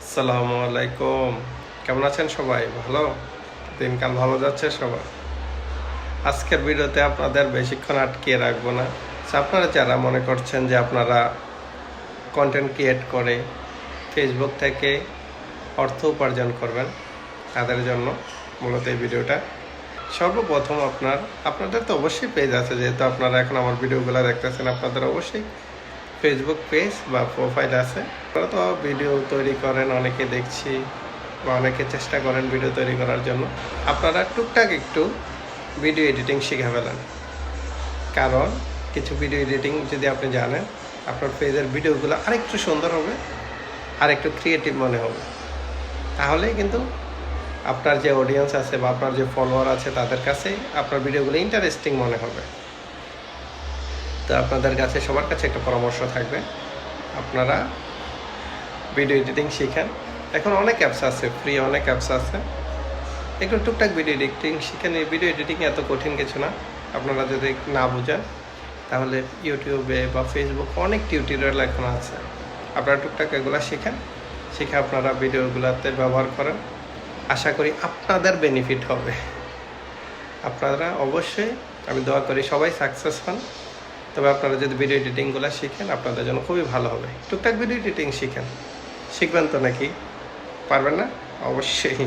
আসসালামু আলাইকুম। কেমন আছেন সবাই? ভালো? দিনকাল ভালো যাচ্ছে সবার? আজকের ভিডিওতে আপনাদের বেশিক্ষণ আটকিয়ে রাখবো না। আপনারা যারা মনে করছেন যে আপনারা কন্টেন্ট ক্রিয়েট করে ফেসবুক থেকে অর্থ উপার্জন করবেন, তাদের জন্য মূলত এই ভিডিওটা। সর্বপ্রথম আপনাদের তো অবশ্যই পেজ আছে, যেহেতু আপনারা এখন আমার ভিডিওগুলো দেখতেছেন, আপনাদের অবশ্যই ফেসবুক পেজ বা প্রোফাইল আছে। আপনারা তো ভিডিও তৈরি করেন, অনেকে দেখছি, বা অনেকে চেষ্টা করেন ভিডিও তৈরি করার জন্য। আপনারা টুকটাক একটু ভিডিও এডিটিং শিখে ফেলেন, কারণ কিছু ভিডিও এডিটিং যদি আপনি জানেন, আপনার পেজের ভিডিওগুলো আরেকটু সুন্দর হবে, আরেকটু ক্রিয়েটিভ মনে হবে। তাহলেই কিন্তু আপনার যে অডিয়েন্স আছে বা আপনার যে ফলোয়ার আছে, তাদের কাছে আপনার ভিডিওগুলো ইন্টারেস্টিং মনে হবে। তো আপনাদের কাছে সবার কাছে একটা পরামর্শ থাকবে, আপনারা ভিডিও এডিটিং শিখেন। এখন অনেক অ্যাপস আছে, ফ্রি অনেক অ্যাপস আছে, একটু টুকটাক ভিডিও এডিটিং শিখেন। এই ভিডিও এডিটিং এত কঠিন কিছু না। আপনারা যদি না বুঝেন, তাহলে ইউটিউবে বা ফেসবুক অনেক টিউটোরিয়াল এখন আছে, আপনারা টুকটাক এগুলো শিখেন। শিখে আপনারা ভিডিওগুলোতে ব্যবহার করেন, আশা করি আপনাদের বেনিফিট হবে। আপনারা অবশ্যই, আমি দোয়া করি সবাই সাকসেস হন। তবে আপনারা যদি ভিডিও এডিটিংগুলো শিখেন, আপনাদের জন্য খুবই ভালো হবে। টুকটাক ভিডিও এডিটিং শিখেন, শিখবেন তো নাকি? পারবেন না? অবশ্যই।